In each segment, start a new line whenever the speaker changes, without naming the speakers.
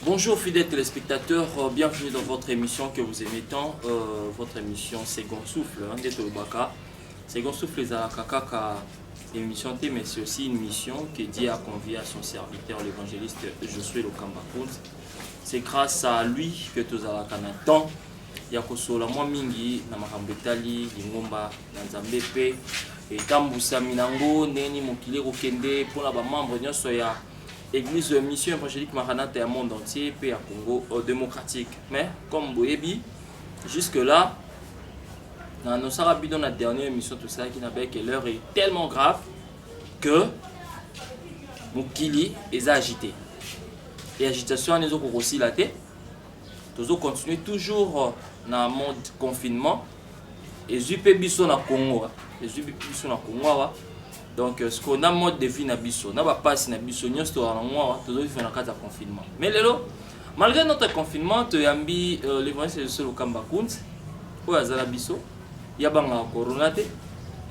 Bonjour fidèles téléspectateurs, bienvenue dans votre émission que vous aimez tant, votre émission Second Souffle, Second Souffle est à Kakaka émission, mais c'est aussi une mission que Dieu a convié à son serviteur, l'évangéliste Josué Lokamba Kunz. C'est grâce à lui que tous à Canada, Yakosola moi mingi na makambetali lingomba na Nzambe et tambusa minango neni mokili kokende pour la membre nyonso ya Église Mission Évangélique Maranatha à monde entier et à Congo démocratique. Mais comme Boyebi, jusque-là, dans la dernière émission, tout ça qui n'a pas que l'heure est tellement grave que Mokili est agité. Et agitation est aussi la tête. Nous continuons toujours dans le mode confinement. Et je na Congo. Donc, ce qu'on a mode de vie na biso, na ba passe na biso, nous sommes en cas de confinement. Mais malgré notre confinement, tu as mis l'évangile sur le Lokamba Kunz, où il y a biso, il y a un corona,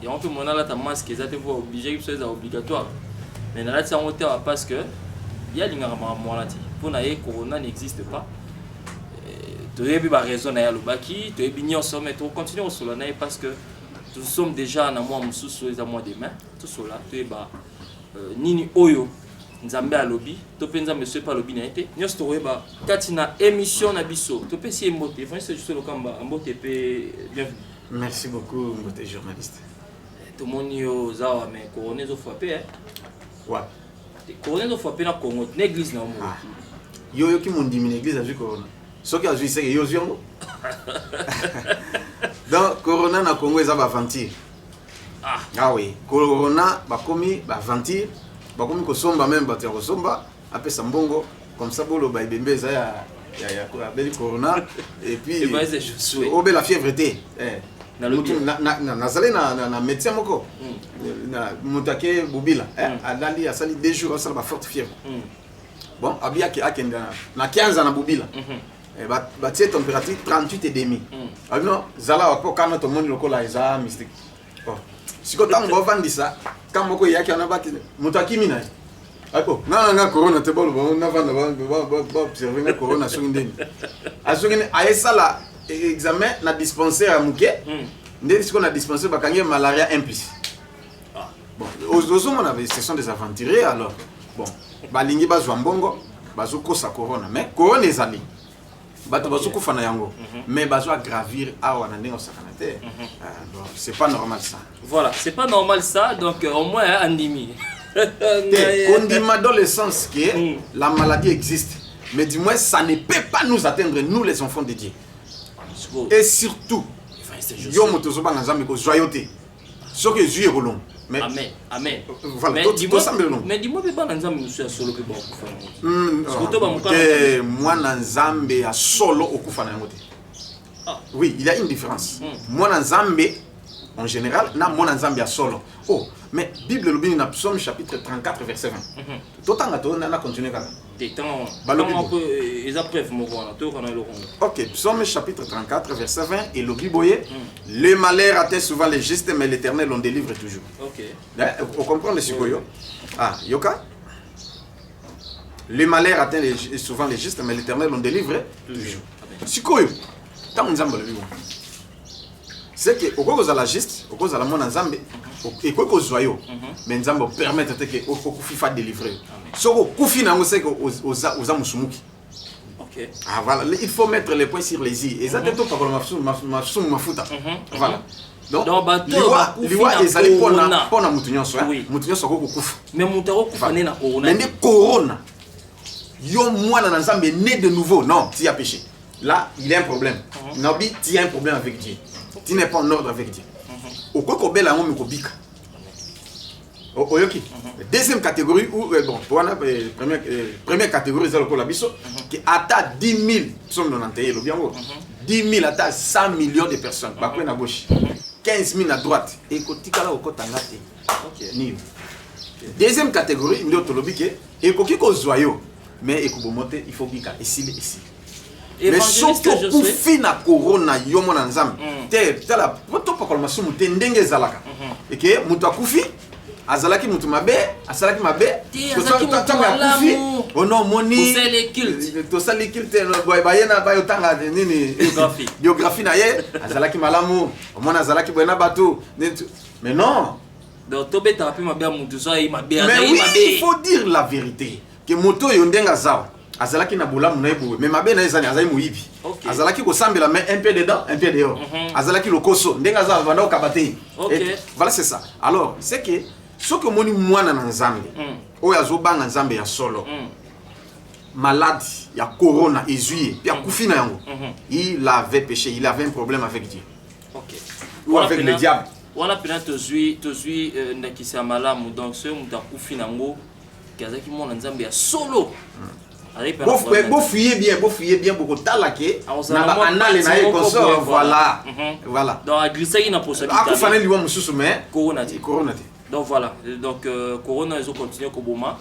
il y a un peu de masque, ils sont obligés, c'est obligatoire. Mais là, c'est un parce que il y a des maladies. Pour que corona n'existe pas. Tu as bien raison, tu as bien raison, mais tu continues au sol parce que nous sommes déjà dans mois mususu les mois demain tout cela tu es nini oyo nzambe alobi to penza monsieur pas lobi na été nyos to weba katina émission na biso to pesi mbote Francis juste le kamba mbote pe bienvenue.
Merci beaucoup mbote journaliste.
To moni yo zawa mais corona zo frappé hein.
Ouais.
Corona zo frappé na Congo l'église na mo.
Yo ki mon dimi l'église a vu corona. Ce qui a vu c'est que yo ziongo. Donc, Corona na Congo est aventure. Ah oui, Corona bakomi aventure, bakomi kosomba même batia kosomba, après sambongo comme ça bolo ba ibembe za ya beli Corona et puis obe la fièvre était. Na zalé na médecin moko. Na mutake bubila, adali asali 2 jours asala ba forte fièvre. Bon, abia ki akenda na 15 na bubila. Batie température 38 et demi. Alors zala wako kana to moni lokola eza mystique. Bon. Siko tango vandisa kama ko yaki ana baki mutaki mina. Ako na corona te bolo na vanda ba observer na corona so ndeni. Azongene ayesala examen na dispensaire muke. Ndeni siko na dispensaire bakangi malaria implicite. Bon, aux hommes on avait ce sont des aventuriers alors. Bon, balingi bazwa mbongo bazuko sa corona mais corona ezali. Bato bazuko fana yango mais bazo gravir awa na ndenge sakanate. Donc c'est pas normal ça.
Voilà, c'est pas normal ça donc au moins andimi.
On dit dans le sens que la maladie existe mais du moins ça ne peut pas nous atteindre nous les enfants de Dieu. Et surtout yo motozo ba nzambe ko joyauté. Ce que Dieu est long. Mais
amen.
Voilà,
mais dis-moi pas nzambe nous sur solo pe ba okufa.
Moi nzambe a solo okufa na ngote. Oui, il y a une différence. Moi nzambe en général na moi nzambe a solo. Oh, mais Bible le dans Psaume chapitre 34 verset 20. Totanga to na continuer kala. Ok, Psaume chapitre 34 verset 20 et le Biboye, le malheur atteint souvent les justes mais l'Éternel on délivre toujours.
Ok.
On comprend le sikoyo. Ah, yoka. Le malheur atteint souvent les justes mais l'Éternel on délivre toujours. Sikoyo. Tant nzambe le bibo. C'est que au cause de la juste, au cause de la mon nzambe, et quoi que zoyo, mais nzambe permettre que au kufifa délivrer. Soko kufi na ngose ko oza musumuki.
OK.
Ah voilà, il faut mettre les points sur les i. Et ça tento pas comme mafuta. Voilà. Donc liwa ezali pona mutu nyonso, mutu nyonso ko kufa.
Mais mutu ko kufa na corona.
Mais corona. Yo mwana na nzambe né de nouveau, non, tu as péché. Là, il y a un problème. Nabi, tu as un problème avec Dieu. Tu n'es pas en ordre avec Dieu. Au quoi qu'on belle on bika. Oyoki. Deuxième catégorie où bon, voilà première catégorie c'est le biso qui atteint 10 000 sommes dans l'antenne le bien 10 000 atteint 100 millions de personnes. Bakwe na gauche. 15 000 à droite. Et kotikala au kotanga te. OK. Ni. Deuxième catégorie ndio tolobike et kokiko zoyo mais ekobomote il faut bika ici. Mais surtout pour finir corona yomo na nzambe te la poto pa kolma sumu te ndenge zalaka et que muta kufi azalaki mutu mabe asalaki mabe
oh
non moni
to
sali kilte bayena bayo tanga nini biographie na ye azalaki malamu omona azalaki boyena batu mais non
donc to beta pe mabe mutu so yi mabe
mais oui, il faut dire la vérité que moto yo ndenga zao azalaki na bolamu na ebo mais mabe na ezani azali moyibi azalaki ko sambela mais un peu dedans un peu dehors azalaki lokoso ndenga zao banda ko kabate voilà c'est ça alors c'est que ce que moni mwana na nzambe oyo azobanga nzambe ya solo malade ya corona ezui puis akufi na yango il avait péché il avait un problème avec Dieu ou avec le diable
wana pena tozui ndakisa malamu donc ce muta akufi nango kazaki mwana nzambe ya solo
Beau fuyez bien beaucoup talake na ba anale na ye consort voilà voilà
donc agrisa ina possibilité
akufana liwa mususu mais
corona
donc
voilà donc corona ils ont continué koboma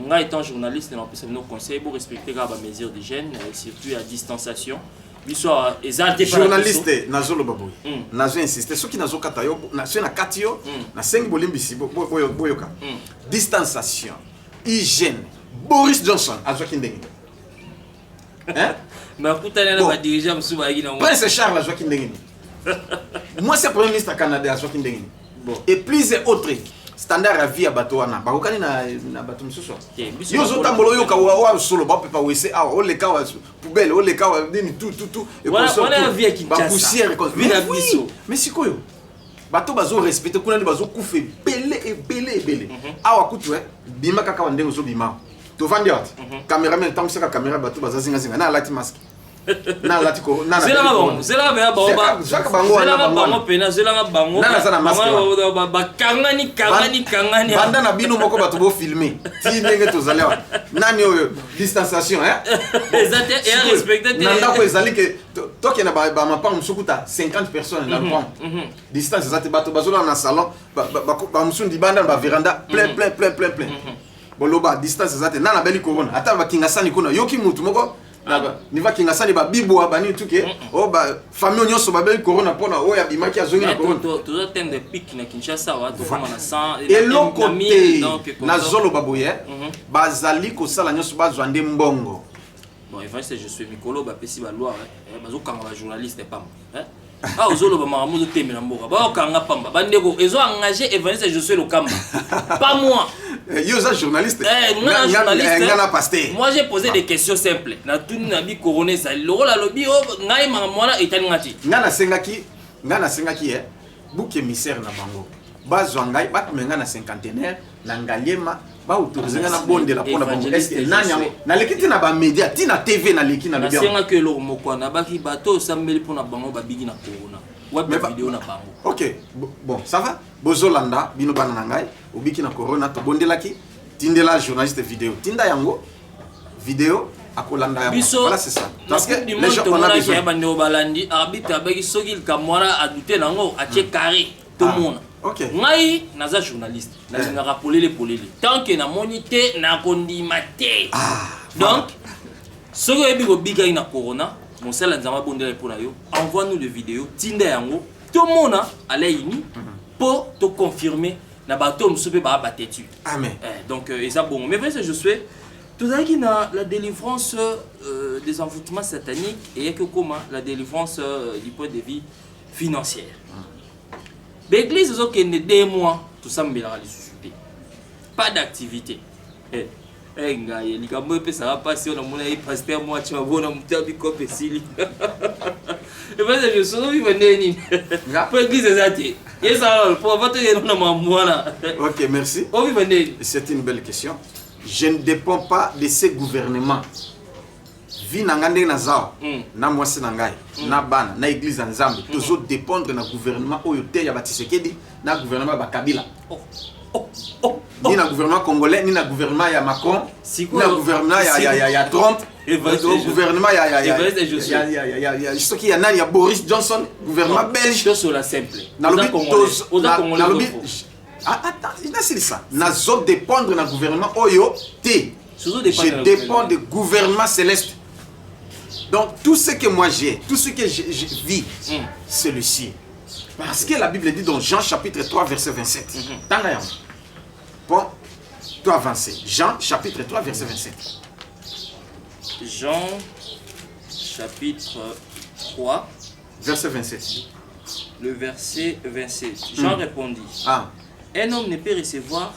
nga étant journaliste na pesa nos conseils pour respecter ba mesures d'hygiène surtout à distanciation biso ezate
journaliste nazolo baboy nazo insister soki nazo kata yo na so na katio na 5 bolimbisi boyoka distanciation hygiène Boris Johnson azwaki ndenge hein
mais kutana na ba dirigeant msuba yaki na
Prince Charles azwaki ndenge moi c'est premier ministre Canada azwaki ndenge et plus et autres standard à vie à bateau wana bakokani na bateau msusu yo zotambolo yo ka wa solo ba pepa wese a o le ka wa poubelle o le ka wa nini tout
et voilà vie qui
ba poussière mais sikoyo bateau bazo respecter kuna bazo kufe belé awa kutu bima kaka wa ndenge zo bima to vandi wat cameraman tant que caméra bateau bazazinga zinga na lati masque na lati ko na
zela ba bango pena zela bango
na za na masque
ba kangani
banda na bino moko bato bo filmer ti ndenge to zalewa nani oyo distanciation
exact et respecter
nanda ko ezali que toke na ba mapa msukuta 50 personnes dans le pont distance ezate bato bazola na salon ba msundi banda ba veranda plein boloba distance ezate nana beli corona ata ba kingasani kuna yoki mutu moko ni va kingasani ba bibwa bani tuke o ba famille nyonso ba beli corona pona oya bimaki azongi na corona
to atteindre pic na Kinshasa wa to kama na 100
et l'autre na zolo baboye bazali ko sala nyonso bazwande mbongo
bon evangeliste je suis Mikolo ba pesi ba loi bazo kanga ba journaliste pam ah ozolo ba maramuzo temela mboka ba kanga pamba bandeko ezo engagé evangeliste je suis le kamba pas moi
yo za journaliste
moi j'ai posé des questions simples na tout na bi corona ça lola lobi ngai mwana etani ngati
ngana sengaki bouc émissaire na bango bazwa ngai batmenga na cinquantenaire na ngaliema ba autorisé na bonde la pona bango est-ce que nanya na lekiti na ba média ti na TV na leki na
bien senga que lo mokwana baki bato sambeli pona bango ba bigi na corona web vidéo na bango
OK bon ça va bozolanda bino bana na ngai obiki na corona to bondelaki tindela journaliste vidéo tinda yango vidéo akolanda yango voilà c'est ça
parce que les gens on a besoin bande balandi arbitre abaki soki kamwara a douter nango a che carré tout le monde
OK
ngai naza journaliste na ngaka polele tant que na monité na kondima te donc soki ebi ko biga ina corona mon sala nzama bondela pour na yo envoie-nous les vidéos tinda yango tout le monde alaini pour te confirmer na bateau msupe ba batetu
amen
donc et ça bon mais vrai je suis tout ça qui na la délivrance des envoûtements sataniques et que comment la délivrance du point de vue financier l'église zo que ne 2 mois tout ça mbela la susciter pas d'activité nga likambo epesa va passer on mona pasteur moi tu vas voir mutabi kope sili et ben je suis vivre nini pour l'église ezate yes alors pour votre na mwana
OK merci
on vivre nini
c'est une belle question je ne dépends pas de ces gouvernements vi na ngande na zao na mwasi na ngai na bana na église nzambe toujours dépendre na gouvernement oyo te ya Batisekedi na gouvernement ba Kabila ni na gouvernement congolais ni na gouvernement ya Macron ni na gouvernement ya Trump gouvernement ya ce qui y a nani ya Boris Johnson gouvernement belge
tout sur la simple
na lobi attends c'est ça na zo dépendre na gouvernement oyo te je dépends du gouvernement céleste. Donc tout ce que moi j'ai, tout ce que je vis, c'est le ciel. Parce que la Bible dit dans Jean chapitre 3 verset 27. Bon, toi avancer. Jean chapitre 3 verset 27.
Jean chapitre 3
verset 27.
Le verset 27. Jean répondit. Un homme ne peut recevoir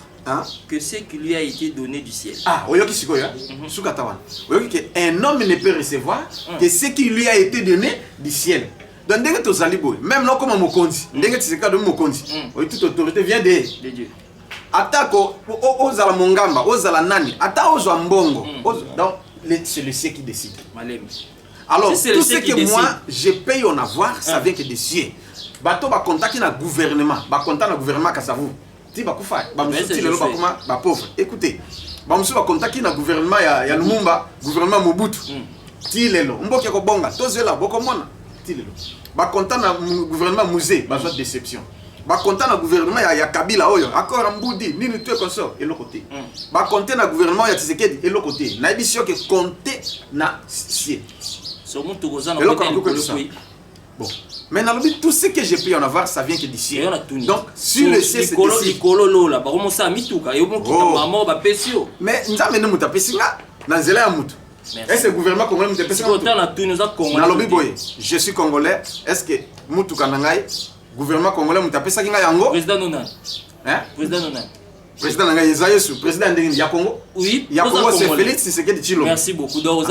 que ce qui lui a été donné du ciel.
Oyoki sikoyo. Sukatawan. Oyoki que un homme ne peut recevoir que ce qui lui a été donné du ciel. Donc ndenge to zalibo, même non comme mokonzi, ndenge tseka de mokonzi. Oyo toute autorité vient de
Dieu.
Atako ozala mongamba, ozala nani, ata ozwa mbongo. Donc c'est le ciel qui décide.
Malem.
Alors si tout ce que moi je paye en avoir, ça vient que des cieux. Bato ba contacter na gouvernement, ba contacter na gouvernement kasavu. Ti ba kufa, ba musuti lelo ba kuma ba pauvre. Écoutez, ba musuti ba contacter na gouvernement ya Lumumba, gouvernement Mobutu. Ti lelo, mboke ko bonga, tozela boko mona. Ti lelo. Ba contacter na gouvernement musée, ba soit déception. Ba contacter na gouvernement ya Kabila oyo, akora mbudi, nini tu consort et l'autre côté. Ba contacter na gouvernement ya Tshisekedi et l'autre côté. Na ebisio que compter na ciel.
So mon togoza na côté.
Bon. Mais dans le but, tout ce que j'ai pu en avoir, ça vient que d'ici. Donc, sur le ciel, c'est ici. Mais nous avons mis Pessinga dans le zéla Moutou. Est-ce que le gouvernement congolais nous a je suis congolais. Est-ce que Moutou Kanangai, gouvernement congolais nous a fait ça?
Président Nonan. Président Nonan.
Président Nangaye Zayesu, président de Congo.
Oui,
Congo c'est Félix Tshisekedi Tshilombo.
Merci beaucoup. Donc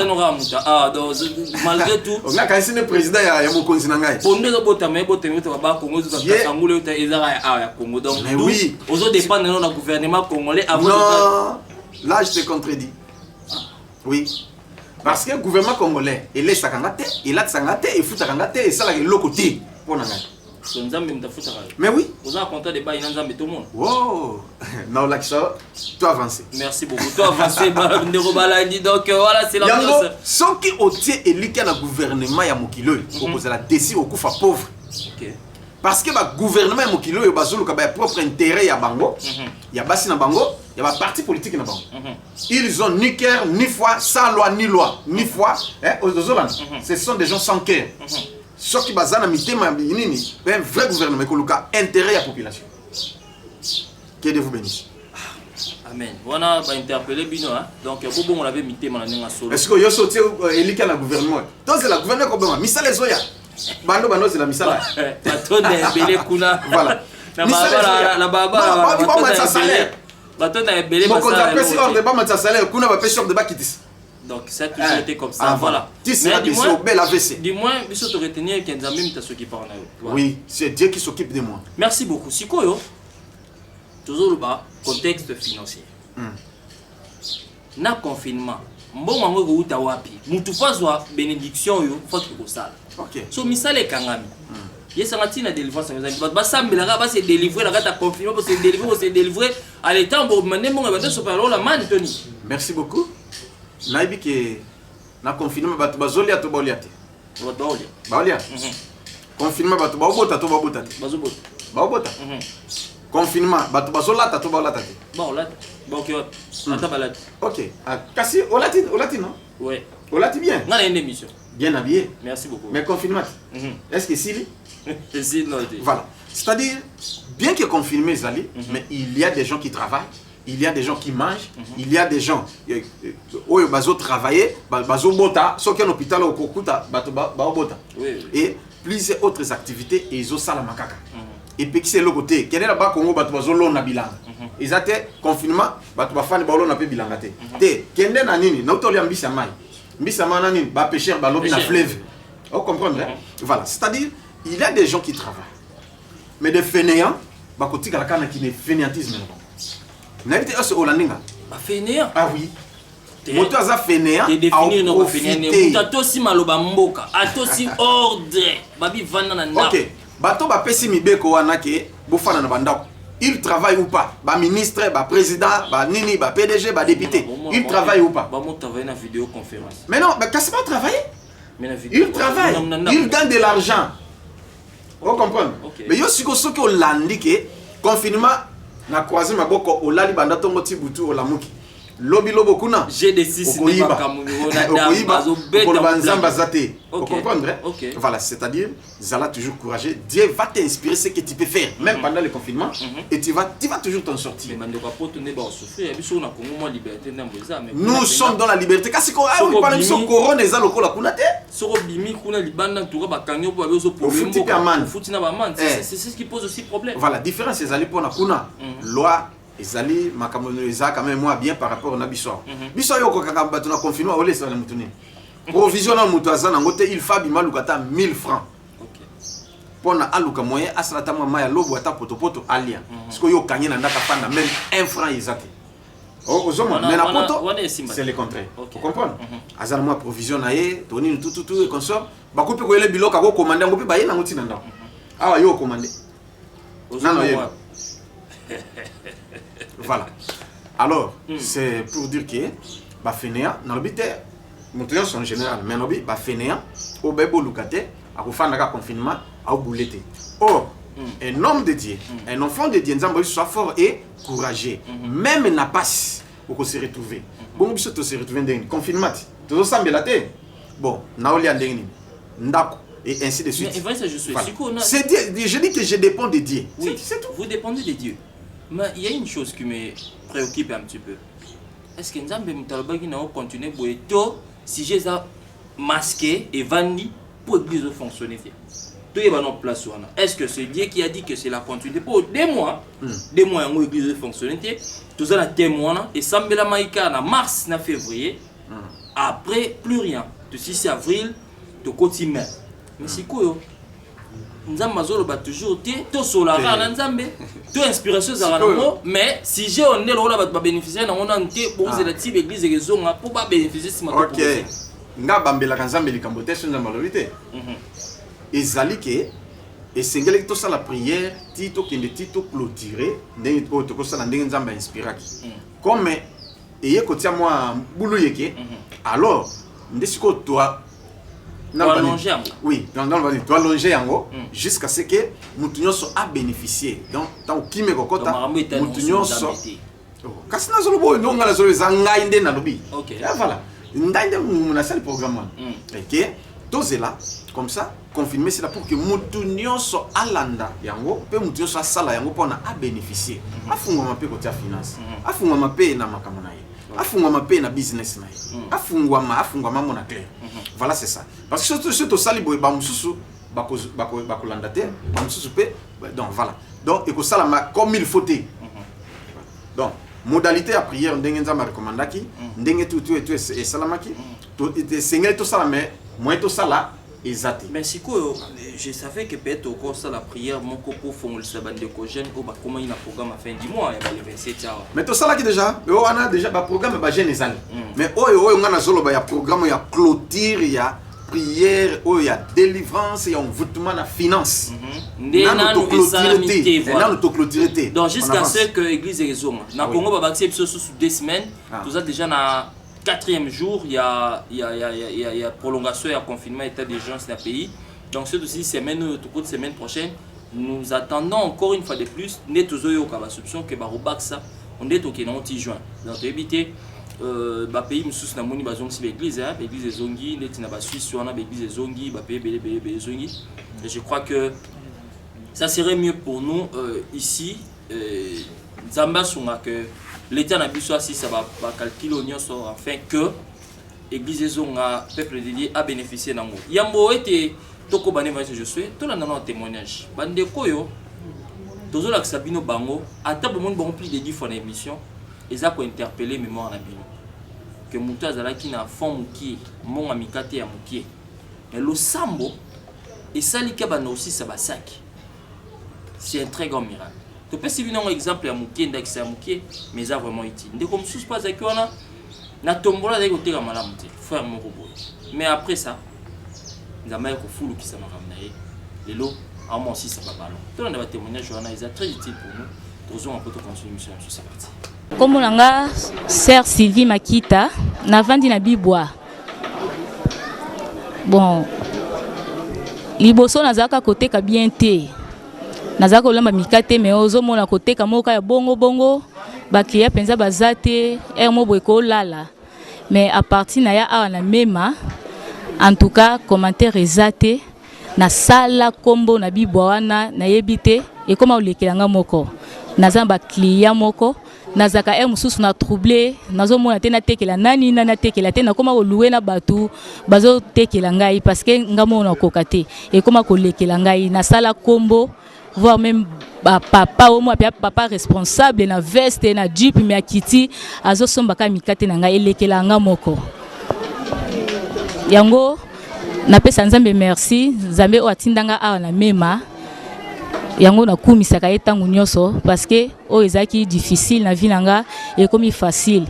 malgré tout,
on a quand même président ya Mokonzi Nangaye.
Pour nous bota mais bota ba Congo tout ça Sangoule ezara ya Congo. Donc
oui,
aux dépend de gouvernement congolais avant.
Non, là je te contredis. Oui. Parce que le gouvernement congolais, il est sakangate, il a sakangate, il fout sakangate et ça là le côté pour Nangaye. Mais oui.
Vous avez content de bailler dans tout le monde.
Wow. Non, là, toi avancer.
Merci beaucoup. Toi avancer, donc voilà, c'est la
chose. Ce qui obtient et lui qui a le gouvernement ya Mokilo, on la décide au coup pauvre. Parce que le gouvernement ya Mokilo, il a propre intérêt ya bango, il y a bassi na bango, il y a parti politique na bango. Ils ont ni cœur, ni foi, sans loi, ni foi. Ce sont des gens sans cœur. Ce qui base dans mitema nini, un vrai gouvernement qui a intérêt à la population. Que Dieu vous bénisse.
Amen. Voilà, va interpeller Bino. Donc, bon, on l'avait mitema dans une solo.
Est-ce que vous sorti élika na gouvernement? Donc c'est la gouvernement comme misal les oya. Bando c'est la misal.
Baton de belé kuna.
Voilà.
La baba.
Baton de salaire.
Baton de belé.
Mon compte après si on ne pas mettre salaire, kuna va pêcher de bakitis.
Donc ça a toujours été comme ça. Voilà. Dis-moi, il faut te retenir qu'il y a des gens qui parlent.
Oui, c'est Dieu qui s'occupe de moi.
Merci beaucoup. Si quoi, toujours le contexte financier. Na confinement. Bon mango go utawapi. Mutu fazwa bénédiction yo faut que ça.
OK.
So misale kangami. Yesangati na délivrance mes amis. Ba sambela ba se délivrer la ta confinement pour se délivrer à l'état bon mané mon ba so parler la man Tony.
Merci beaucoup. Naibi que na confinement batu bazolia to boliate. Baolia. Confinement batu baobota to babota. Baobota. Confinement batu bazolata to baolata.
Baolata. OK. Ata balade.
OK. Kasi olati non?
Ouais.
Olati bien.
On a une émission.
Bien habillé.
Merci beaucoup.
Mais confinement. Est-ce que si
si non.
Voilà. C'est-à-dire bien que confinement Zali, mais il y a des gens qui travaillent. Il y a des gens qui mangent, il y a des gens qui ont travaillé, bazo bota, sauf qu'un hôpital au Kokuta, bota. Et plusieurs autres activités et ils ont ça la macaca. Et puis c'est le côté, quel est là-bas Congo bazo l'on a bilan. Ils étaient confinement, bato bafani balon a pe bilangate. Te, kende na nini, na utoli ambisa mai. Mbisa mai na nini, ba pêcheur ba lobi na fleuve. Vous comprenez? Voilà, c'est-à-dire il y a des gens qui travaillent. Mais des fainéants, ba kotika la kana qui ne fainéantisme. N'habitez pas au landinga.
Fainéant.
Ah oui. Moto aza fainéant.
Te définir no fainéant. Tato si maloba mboka, ato si ordre. Babi vanda na ndako.
OK. Bato ba pesi mibeko wana ke bofana na bandako. Il travaille ou pas? Ba ministre, ba président, ba nini, ba PDG, ba député. Il travaille ou pas?
Ba mo travaille na vidéoconférence.
Mais non, mais qu'est-ce pas travailler? Il travaille. Il gagne de l'argent. Vous comprenez? Mais yo siko soki olandi ke confinement na croisé maboko olali banda tongo tibutu olamuki Lobby lobo kuna.
J'ai des six
Okoyiba. Okoyiba. Nzamba zate. Vous comprenez? Voilà, c'est-à-dire, Zala toujours courageux. Dieu va t'inspirer ce que tu peux faire, même pendant le confinement, et tu vas toujours t'en sortir. Nous sommes dans la liberté. Quand c'est corona, ils ont le kuna te.
C'est ce qui pose aussi problème.
Voilà, différence c'est Zali pour la kuna. Loi. Ezali makamono eza quand même moi bien par rapport na biso. Biso yo ko kaka batuna confinement ole ça na mutuni. Provision na mutu azana ngote il fa bima lukata 1000 francs. OK. Pona aluka moyen asalata mama ya lobo ata poto alia. Parce que yo kanye na ndaka panda même 1 franc ezaki. Oh ozoma mais na poto c'est le contraire. Vous comprenez? Azana moi provision na ye, toni tout et consort. Ba couper ko ele biloka ko commander ngopi ba ye na ngoti na ndako. Awa yo commander. Non yo. Voilà. Alors, c'est pour dire que Bafénéa, dans le but, nous sommes en général, mais nous Bafénéa, au Bebo Lukate, à Koufanaga confinement, à Boulete. Or, un homme de Dieu, un enfant de Dieu, nous soit fort et courageux. Même n'a pas pour se retrouver. Bon, nous se retrouver dans le confinement. Tout ça, c'est la terre. Bon, Naoli a ndengni, Ndako, et ainsi de suite.
Mais je suis
c'est Dieu. Je dis que je dépends de Dieu.
Oui, c'est tout. Vous dépendez de Dieu. Mais il y a une chose qui me préoccupe un petit peu. Est-ce que Nzambe Mutalobaki n'a pas continué pour être si j'ai ça masqué et vanni pour l'église fonctionner? Tout est en place. Est-ce que c'est Dieu qui a dit que c'est la continuité pour des mois où l'église fonctionner? Tout ça, la témoin et Sambela Maïka en mars, en février. Après, plus rien. De 6 avril, de côté mai. Mais c'est quoi? Nzambe ba toujours to solara na Nzambe to inspiration za bango mais si j'ai on est là ba bénéficier na on a nté pour la type église ezonga pour ba bénéficier si ma
OK nga bambela ka Nzambe likambo te sonza malobité ezali ke esengeli to sala prière tito kende tito clôturer ndenge to ko sala ndenge Nzambe inspiraki comme eye ko tia moi boulou yeke alors ndesiko toi
oui,
tu dois allonger jusqu'à ce que Moutounioso a bénéficié. Donc, tant qu'il me kokota, Moutounioso. Kasina zolobo, non, on a zolo zangainde na lobi.
Ok.
Voilà. Ngainde, on a ça le programme. Ok. Tous là, comme ça, confirmer c'est là pour que Moutounioso alanda yango, pe Moutounioso a sala yango pour a bénéficier. Afunga ma pe côté finance. Afunga ma pe na makamonaye. Afungwa pe na business na ye. Afungwa mona clair. Voilà, c'est ça. Parce que surtout sali boy ba mususu bakolanda te, ba mususu pe donc voilà. Donc et ko sala comme il faut te. Donc modalité à prière ndenge nzamba recommandaki, ndenge tout et salamaki, to sengel to sala mais moi to sala exact.
Mais si quoi je savais que peut-être au cours de la prière mon coco font le sabat de cogène ou bah comment il a programme à fin du mois il y a le 27 ans.
Mais tout ça là qui déjà on a déjà ba programme ba jeune ezali. Mais on a zolo ba ya programme ya clôture ya prière il y a délivrance il y a envoûtement na finance.
Donc jusqu'à ce que l'église est zone. Na Congo ba baxé sous 2 semaines, tout ça déjà na 4e jour, il y a prolongation, il y a confinement, état d'urgence dans le pays. Donc, cette aussi semaine, toute semaine prochaine, nous attendons encore une fois de plus, nous avons une solution que Barobaxa, on est au juin. Donc, éviter, le pays, nous sommes l'église, l'église Zongi, la Suisse, l'église Zongi, le pays Zongi. Et je crois que ça serait mieux pour nous ici, Zamba que l'État n'a pas si ça va calculer afin que l'église Zonga, peuple dédié, a bénéficié d'un mot. Yambo était toko bane va je suis, tout le monde a un témoignage. Bande koyo, tous les Sabino Bango, à table monde bon plus de 10 fois l'émission, ils ont interpellé mémoire Nabino. Que Mouta Zalaki n'a fond moukier, mon amicate à moukier. Mais le sambo, et ça li kabano aussi ça va sac. C'est un très grand miracle. Tu peux suivre un exemple à moukier, ndaxé à moukier, mais ça vraiment utile. Dès comme sous pas avec on a, na tombola dès côté comme la moukier, faire mon robot. Mais après ça, nous avons un fou qui s'est ramené. Les lots, à moi aussi ça va ballon. Tout le monde va témoigner, c'est très utile pour nous. Nous avons un peu de continuer mission, c'est parti.
Comme on a sœur Sylvie Makita, na vandi na bibwa. Bon, liboso nazaka côté ka bien té. Nazaka olamba mikate mais ozo mona côté ka moka ya bongo bongo ba client penza bazate mo boyeko lala mais à partir na ya awa na mema en tout cas commentaire ezate na sala kombo na bibwana na yebite et comment olekelanga moko naza ba client moko nazaka mususu na troublé nazo mona te na tekela nani na tekela te na koma ko louer na batu bazo tekela ngai parce que ngamo na kokate et comment ko lekela ngai na sala kombo voire même papa au moins papa responsable na veste na jeep mais akiti azo sombaka mikate na ngai elekela nga moko yango na pesa nzambe merci nzambe o atindanga awa na mema yango na kumisaka etangu nyoso parce que o ezaki difficile na vie nanga et comme facile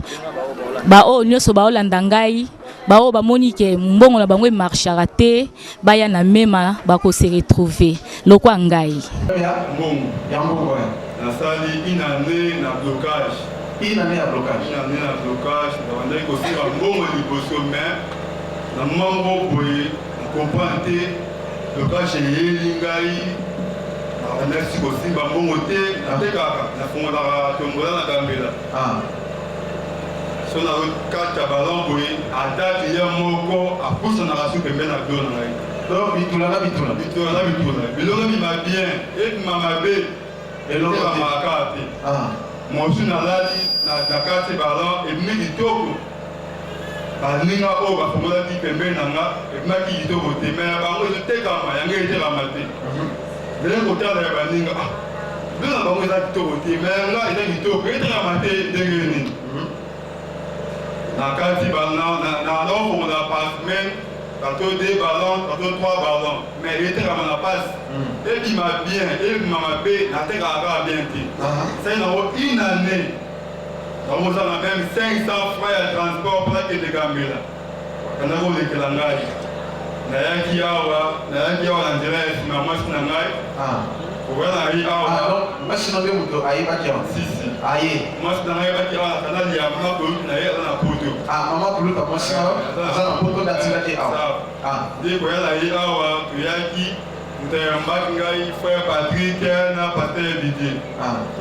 ba o nyoso ba olanda ngai ba o ba monike mbongo na bango marchera te ba ya na mema ba ko se retrouver lokwa ngai
mbongo yango na sali une année na blocage na bandai ko sira mbongo liboso mais na mambo boye comprendre blocage yeli ngai merci aussi ba mbongo te na tekaka na fongola tombola na gambela so na kata balon boye adati ya moko apusa na rasu pembe na do na ngai donc bitula biloko bima bien et mama be eloko ya makate mosu na lali na kati balon et mi kitoko baninga oyo bafongolaki pembe na nga ebimaki kitoko te me bango ezotekama yango etekama te Belen kotala ya baninga bela bango eza kitoko te mais nga eza kitoko etekama te ndenge nini na kati na ofongola par semaine tato 2 ballons tato 3 ballons mais etekama na passe ebima bien ebimama mpe natekaka kaka bien te sai nango une année nakozala même 500 francs ya transport mpona kende gambela kana kolekela ngai nayaki awa na nzela ya nsima mwasi na ngai okwana ayi awa
mwasi na ngai moto ayebaki awa
sisi
aye
mwasi na ngai ayebaki awa nakana lia mama kolutu na ye aza na poto
mama kolutu mwasi aza na poto natindaki awa
nde koyala ye awa toyaki ntayambaki ngai frère Patrick na paster Didier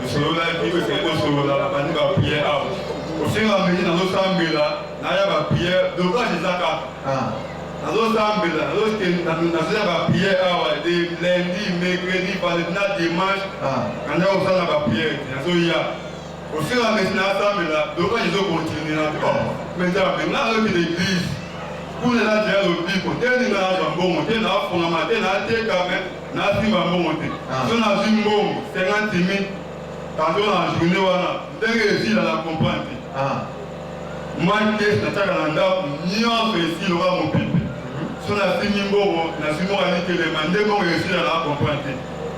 tosololaki oseke tosolola na bandi bapriere awa osenga meki nazosambela naya bapriere blocage eza kaka nazosambela nazoya bapriere awa de lundi mercredi vendredi na dimanche kanda kosala bapriere te nazoya osenga meki nasambela blocage ezokontinue na mais nga aloki l'église pour les gens qui ont dit que tel n'est pas un bon monté, n'a pas fondamenté, n'a pas été quand même, n'a pas été un bon monté. Si on a une bombe, 50 000, quand on a une journée, on a réussi à la comprendre. Moi, qu'est-ce que tu as dans le ni en fait, si l'on a mon pipe. Si on a une bombe, on a une bombe qui est demandée, on réussit à la comprendre.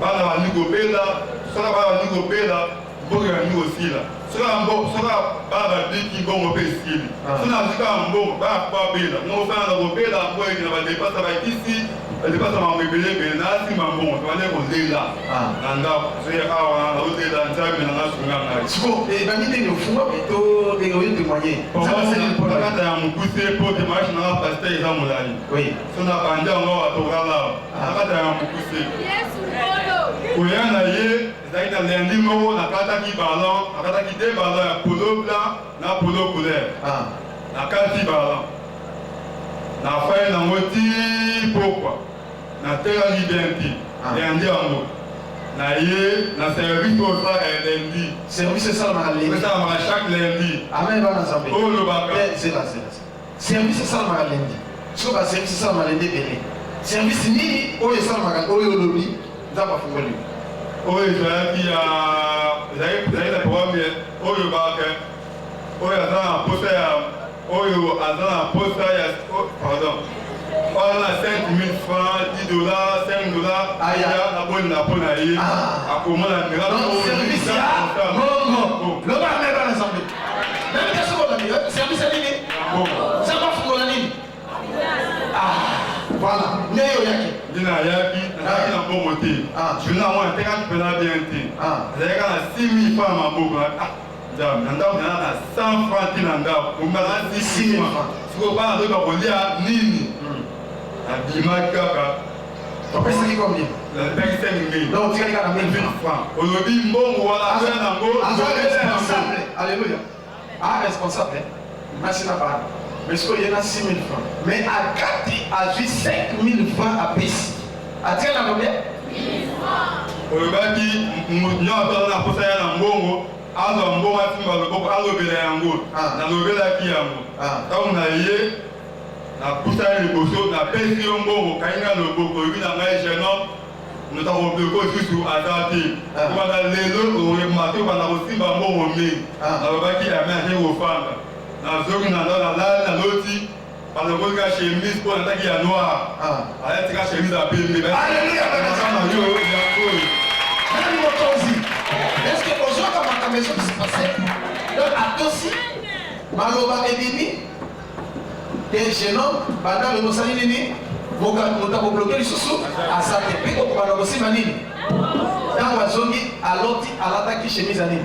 Pas la négocier là, soit la négocier là, bon, il y a une aussi là. Sera baba biki bongo pe skili. Sona zika mbongo ba kwa bela. No fana go bela kwa ina ba depasa ba kisi, ba depasa ma mbele be na si mbongo. Twane ko lela. Nanga ze awa na lela nzambe na sunga ngai.
Siko ba mite no funga bito de yo témoigner.
Ça c'est le problème da mukuse po de marche na pasteur za mulali. Oui. Sona banja ngo atogala. Akata ya mukuse. Yesu bolo. Kuyana ye zaina lendi ngo nakata ki ballon, nakata ki deux ballons ya polo blanc na polo couleur. Nakati ballon. Na faye na ngoti pokwa. Na tera libenti. Lendi ango. Na ye na service au ça lundi.
Service ça na lundi.
Ça ma chaque lundi.
Amen ba na zambe.
Oh le baka.
C'est là. Service ça na lundi. So ba service ça na lundi bele. Service ni oyo ça na oyo lobi. Ndaba fungoli.
Oyo ezalaki ya ezalaki na problème oyo baka oyo aza na posa ya oyo aza na posa ya pardon oyo na 5 000 francs 10 dollars 5 dollars aya na boni na pona ye akomona mira
service ya bongo loba meba na zambe même kaso ko na service nini bongo ça va fungola nini voilà nyo yaki
dina yaki na bongo te juna wa te ka pena bien te zeka na 6 000 francs maboko jam nanda na 100 francs tinanda umala 6 000 francs siko ba na doka kolia nini abima kaka
pesa ni combien
la pesa ni 1000
donc tu as 1000 francs
olobi mbongo wala na ngo
Alléluia. Ah, responsable. Merci la parole. Mais ce qu'il y en a 6 000 francs. Mais à Kati, a vu 5 000 francs à Pessi. A-t-il la combien? 1 000 francs.
Olobaki, nous avons la poste à Mbongo. Alors, Mbongo a fait le groupe à l'obéler à Ngo. Na l'obéler qui a Ngo. Donc, on a eu la poste à l'ébosseau, on a Pessi Mbongo, Kaina le Boko, il a un jeune homme. Nous avons pu aussi adapter. On a les autres, on a remarqué qu'on a aussi un bon moment. Olobaki a mis aux femmes. Na zone na la loti par le mot caché chemise pour attaquer à noir avec ta chemise à pembe. Alléluia. Est-ce que aujourd'hui comme la maison qui se passait donc à aussi maloba ebimi des jeunes hommes pendant le mosali nini moka bloquer les sous à sa tête pour pas aussi manini dans la zone à l'autre à l'attaque chemise à nini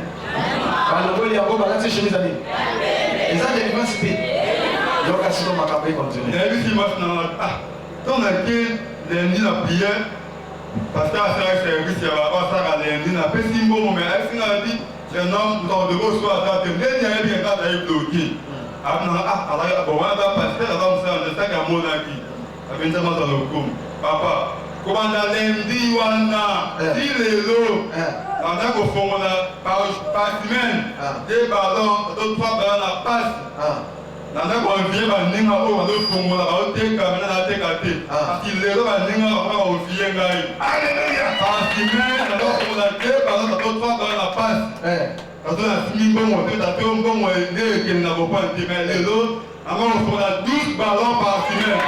maloba ya ko balati chemise à nini. Les gens de l'université. Donc, à ce moment, on va continuer. Il y a eu qui m'a dit, on a dit, lundi, la prière, parce que c'est un service, il y a pas ça, lundi, on a fait 6 mots, mais est-ce qu'on a dit, c'est un homme, nous avons de gros soirs, il y a bien quand il est bloqué. Bon, on va passer, on va ça qu'à mon avis. Avec un dans le coup. Papa, comment on a lundi, on a dit les lots. On a qu'au fond, on a par semaine, 2 ballons, 3 ballons à passe. On a qu'on vient à Ninga, on a fond, on a été comme on a été gâté. Parce qu'il est là, à Ninga, on a fait un gars. Alléluia! Par semaine, on a 2 ballons, 3 ballons à passe. Quand on a fini, on a fait un bon, on a dit qu'il n'a pas été, mais les autres, on a 12 ballons par semaine.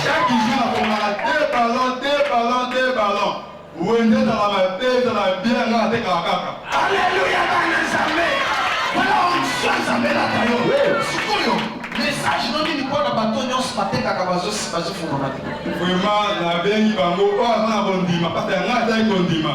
Chaque jour, on a 2 ballons. Où est-ce que ça va bien là, c'est Kaka. Alléluia, voilà, on s'en met là, message non ni kwa na bato nyonso bateka ka bazo fumana. Vraiment la bengi bango o na bondima parce que ngata bondima.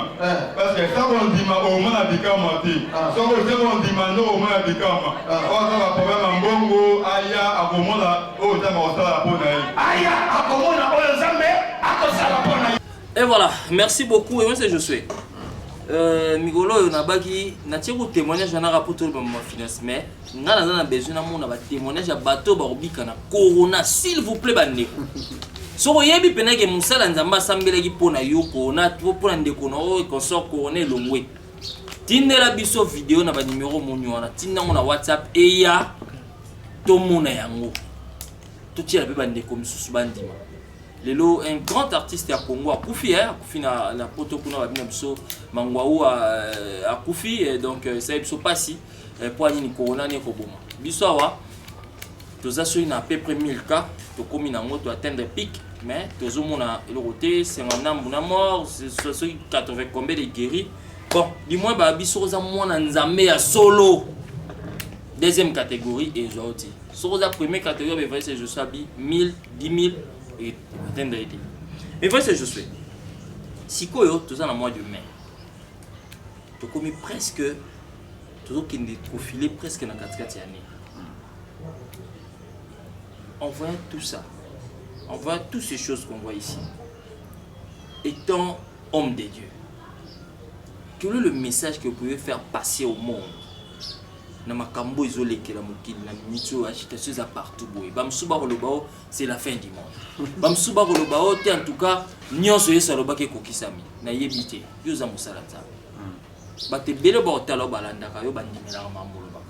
Parce que ça bondima au moins bikama ti. So ko se bondima no au moins bikama. O ça va problème mbongo aya akomona o ta ma osala pona yi. Aya akomona o nzambe akosala pona yi.
Et voilà, merci beaucoup et moi c'est Josué. Migolo nabaki natie ko témoignage na rapport to ba finance mais ngana na besoin na mona ba témoignage ya bato ba robika na corona s'il vous plaît bande so ko yebi penake musala nzamba sambelaki pona yo corona to pona ndeko no ko so corona longwe tindela biso vidéo na ba numéro monyo na tinda na WhatsApp e ya to mona yango to tia ba ndeko misusu bandima. Lelo un grand artiste à Congo a Koufi na poto kuna babina biso mangwaou a Koufi donc ça biso passi pour ani corona ni ko boma biso awa toza so ina à peu près 1000 cas to komi na ngoto atteindre pic mais tozo mona le côté 50 na mort c'est 80 combien de guéris bon du moins ba biso za mona nzambe ya solo deuxième catégorie et joti so za première catégorie ba c'est je sabi 1000 10000 et atteindre été. Mais voici je suis. Si quoi tout ça dans mois de mai. Tu commis presque tout qui est profilé presque dans 4 années. On voit tout ça. On voit toutes ces choses qu'on voit ici. Étant homme de Dieu. Quel est le message que vous pouvez faire passer au monde? Na makambo isolé que la mokili na mitso agitation za partout boy bamsuba kolobao c'est la fin du monde bamsuba kolobao te en tout cas nyonso yesa lobaki kokisami na yebite yo za musala nzambe bate bele ba otalo balanda ka yo bandimela mamolo baka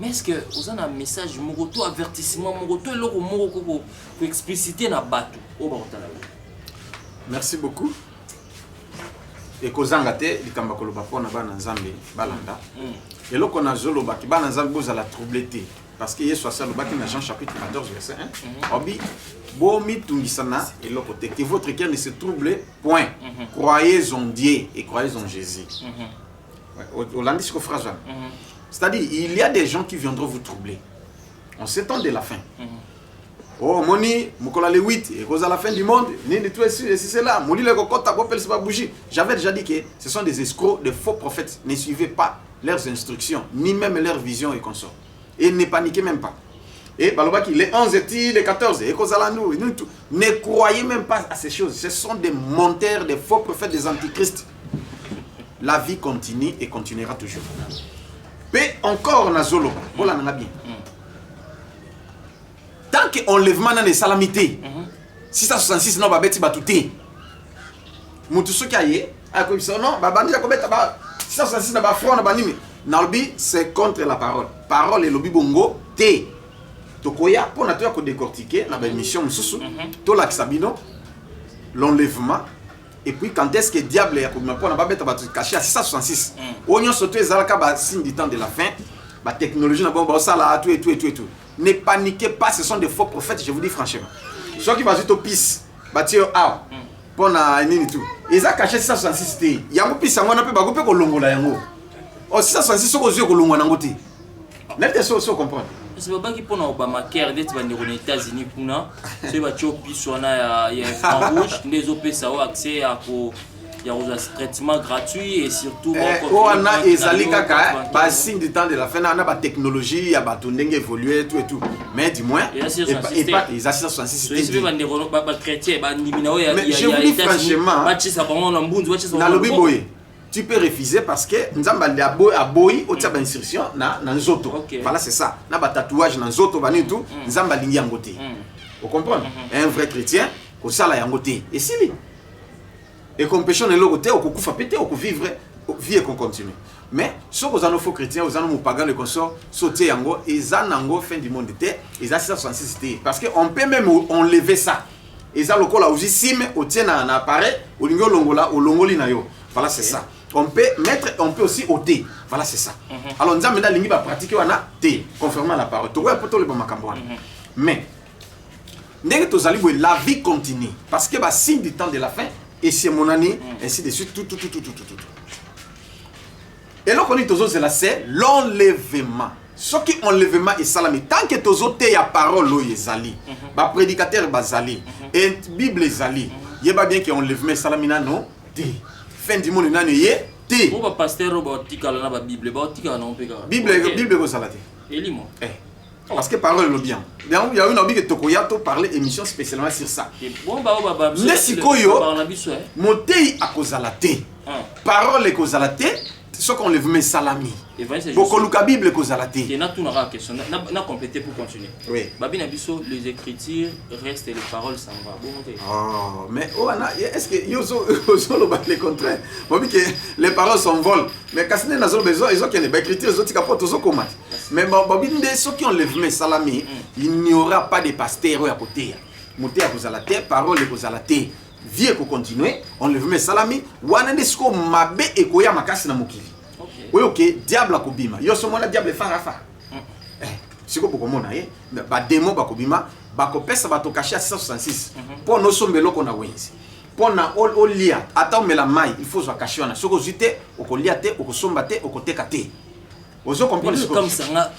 mais est-ce que vous avez un message moko to avertissement moko to eloko moko ko expliciter na bato o ba otala?
Merci beaucoup. ekozanga te likamba koloba pona bana nzambe balanda eloko na zoloba ki bana nzambe bozala troublé te parce que Yesu asalobaki na Jean chapitre 14 verset 1 obi bomi tungisana eloko te que votre cœur ne se trouble point croyez en Dieu et croyez en Jésus Hollande ce phrase c'est-à-dire il y a des gens qui viendront vous troubler en ces temps de la fin oh moni mukola le 8 et cause à la fin du monde ni tout c'est là moli le kokota kopel c'est pas bougie j'avais déjà dit que ce sont des escrocs des faux prophètes ne suivez pas leurs instructions ni même leurs visions et consorts et ne paniquez même pas et balobaki les 11 et les 14 et cause à la nous ne croyez même pas à ces choses ce sont des menteurs des faux prophètes des antichrists la vie continue et continuera toujours mais encore na zolo voilà na bien tant que enlèvement dans les salamités 666 non babeti batouté mutu soki aye akoyisa non babandi akobeta ba 666 na ba front na banimi nalbi c'est contre la parole et lobi bongo te tokoya pona to ya ko décortiquer na ba émission mususu to la kisabino l'enlèvement et puis quand est-ce que diable ya kobima pona babeta batu caché à 666 onyo soto ezalaka ba signe du temps de la fin ba technologie na bon ba sala tout ne paniquez pas, ce sont des faux prophètes, je vous dis franchement. Ceux qui vont au pis, bâtir ah, pour na nini tout. Ils ont caché 666 té. Yango pis yango na pe ba ko longola yango. Oh 666 soko zo ko longola nango té. Nete so comprendre.
C'est pas qui pour na Obama care d'être venir aux États-Unis pour na. C'est ba cho pis wana ya franc rouge, les OP ça a accès à ko il y a un traitement gratuit et surtout
on a ezali kaka ba signe du temps de la fin on a ba technologie ya ba tondenge évoluer tout et tout mais du moins et pas les assistants 66
c'est pas des chrétiens ba ndimina ya
je vous dis franchement
ba tshisa bango na mbunzu ba tshisa
na lobi boye tu peux refuser parce que nzamba a boyi au tia instruction na nzoto voilà c'est ça na ba tatouage na nzoto ba ni tout nzamba lingi yango te vous comprenez un vrai chrétien ko sala yango te et si et comme péché ne l'autre au coup fa péter au coup vivre vie et qu'on continue mais ceux qui ont faux chrétiens aux nous pagans le consort sauter yango et zanango fin du monde était et ça 666 parce que on peut même enlever ça et ça le col aussi sim au tien na appareil au lingo longola au longoli na yo voilà c'est ça on peut mettre on peut aussi ôter voilà c'est ça alors nous avons lingi va pratiquer wana té conformément à la parole to ouais poto le makambo mais ndenge tozali boy la vie continue parce que ba signe du temps de la fin et c'est mon année, ainsi de suite, tout. Et là, on dit toujours, c'est l'enlèvement. Ce qui enlèvement est salami. Tant que tu as la parole, zali, le prédicateur bazali, et la Bible zali, il y a bien que enlèvement salami non, fin du monde non yé, té.
Pourquoi pasteur ou tika la Bible, tika non pega.
Bible ko salati.
Elimo.
Parce que parole le bien. Il y a une envie que Tokoyato parler émission spécialement sur ça.
Bon
Nesikoyo monter à cause la thé. Parole est cause la thé, ce qu'on lève mes salami. Beaucoup le Bible cause la thé.
Il y a tout une question. Na compléter pour continuer.
Oui.
Babi Nabiso les écritures restent et les paroles s'en va.
Oh, mais est-ce que yoso le contraire. Babi que les paroles s'envolent. Mais quand c'est dans besoin ils ont qu'il y a des écritures ils ont qui capotent aux comment. Mais Babi ceux qui ont levé salami, il n'y aura pas de pasteur à côté. Monter à cause la terre, parole est cause la terre. Vie pour continuer, on lève mes salami, wana desko mabe et koya makasi na mokili. Oui OK, diable akobima. Yo so mona diable farafa. Siko pour komona ba démon ba kobima, ba kopesa ba to cacher à 666. Pour no sombelo ko na wenzi. Pour na olia, ata omela mai, il faut so cacher na. Soko zite, okolia te, okosomba te, okoteka te. Ozo comprendre ce
comme ça na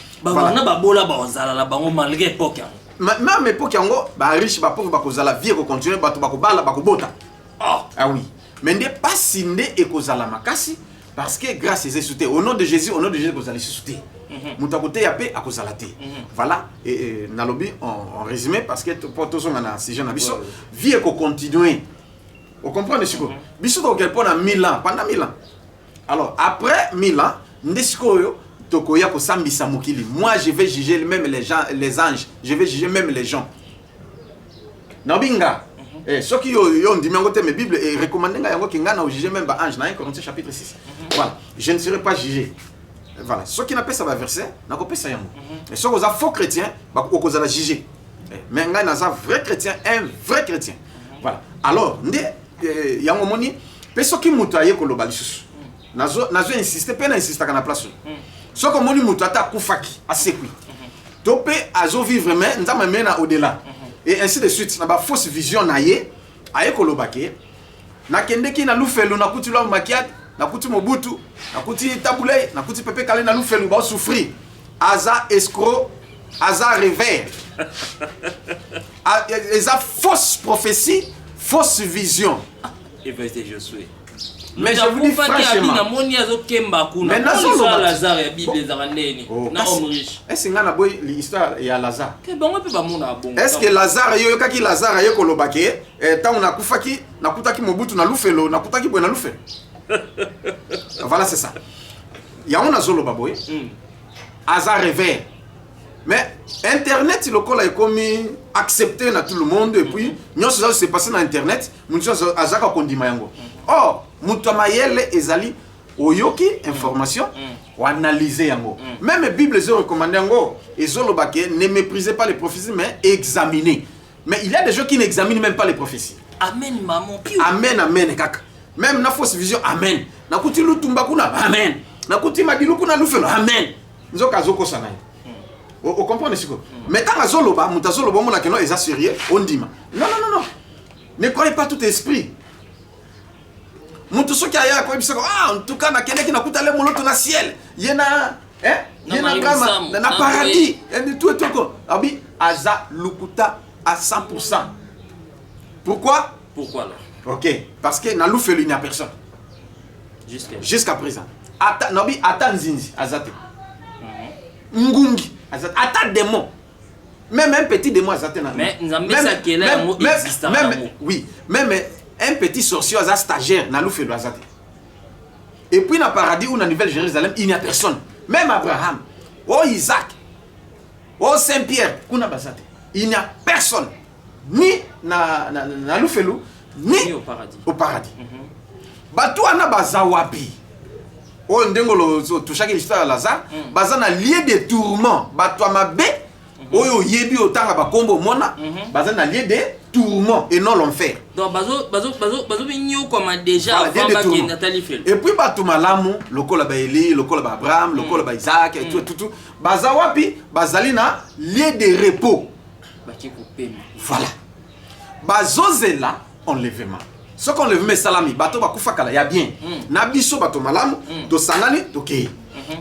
ba bola ba ozala la bango malgré époque.
Même époque yango ba riche ba pauvre ba kozala vie ko continuer ba to ba ko bala ba ko bota. Ah oui. Mais n'est pas sindé et kozala makasi parce que grâce à Jésus au nom de Jésus kozala suscité. Mutakote yape a kozala te. Voilà et nalobi en résumé parce que pour tous on a si jeune abiso vie ko continuer. Vous comprenez ce que biso donc pendant 1000 ans, pendant 1000 ans. Alors après 1000 ans, ndesiko yo tokoya ko sambisa mokili. Moi je vais juger même les gens, les anges, je vais juger même les gens. Nabinga ce qui yo ndimi ngote mais Bible et recommandé nga yango kinga na juger même ba ange na 1 Corinthiens chapitre 6. Voilà, je ne serai pas jugé. Voilà, ce qui n'a pas ça va verset, na ko pesa yango. Et ce que faux chrétien ba ko za la juger. Mais nga na za vrai chrétien, un vrai chrétien. Voilà. Alors, yango moni pe soki mutu aye koloba lisusu nazo insister pe na insister kana place soko moni mutu ata kufaki asekwi to pe azo vivre mais nzama mena au-delà et ainsi de suite na ba fausse vision na ye aye koloba ke na kendeki na lufelu na kuti lwa makiat na kuti Mobutu na kuti Tabulei na kuti Pepe Kale na lufelu ba souffrir aza escroc aza revers aza fausse prophétie fausse vision
et verset Josué.
Mais je vous dis franchement,
Lazare ya Bible ezarandeni na homme riche.
Est-ce ngana boy l'histoire ya Lazare?
Ke bango pe ba mona bon.
Est-ce que Lazare yo kaki Lazare yo kolobake tant on a kufaki na kutaki Mobutu na lufelo na kutaki boy na lufelo. Voilà c'est ça. Ya on a zolo baboy. Azar revers. Mais internet le col est comme accepté na tout le monde et puis nous ça s'est passé dans internet, nous azaka kondima yango. Or Mutamayele ezali oyoki information ou analyser yango. Même Bible les recommandé yango ezolo baké ne méprisez pas les prophéties mais examinez. Mais il y a des gens qui n'examinent même pas les prophéties.
Amen maman.
Amen amen kaka. Même na fausse vision amen. Na kuti lutumba kuna amen. Na kuti madilu kuna lufelo amen. Nzoka zoko sana. Vous comprenez ce que mais quand azoloba mutazoloba mona que non est sérieux on dit non non non non ne croyez pas tout esprit. Mutu soki aya ko bisako en tout cas na kene ki na kutale moloto na ciel yena yena kama na paradis et tout ko abi aza lukuta à 100%. Pourquoi
là?
OK, parce que na lufelu il n'y a personne jusqu'à présent. Ata nabi ata nzinzi azate ngungi azate ata démon même un petit démon azate na
mais nzambe ça qui est là mot existant
oui même un petit sorcier azate stagiaire na lufelu azate et puis na paradis ou na Nouvelle Jérusalem il n'y a personne même Abraham oh Isaac oh Saint-Pierre kuna bazate il n'y a personne ni na lufelu ni au paradis batu ana bazawapi o ndengolo touchaki l'histoire ya Lazare baza na lieu de tourment bato mabe oyo yebi otanga bakombo mona baza na lieu de tourment et non l'enfer.
Donc bazo binyo comme déjà avant que Nathalie fait.
Et puis bato malamu lokola ba Eli lokola ba Abraham lokola ba Isaac et tout baza wapi bazali na lieu de repos
baki kopema.
Voilà bazozela enlèvement. Ce qu'on le met salami, bateau bakufa kala ya bien. Na biso bateau malamu, to sangani toke.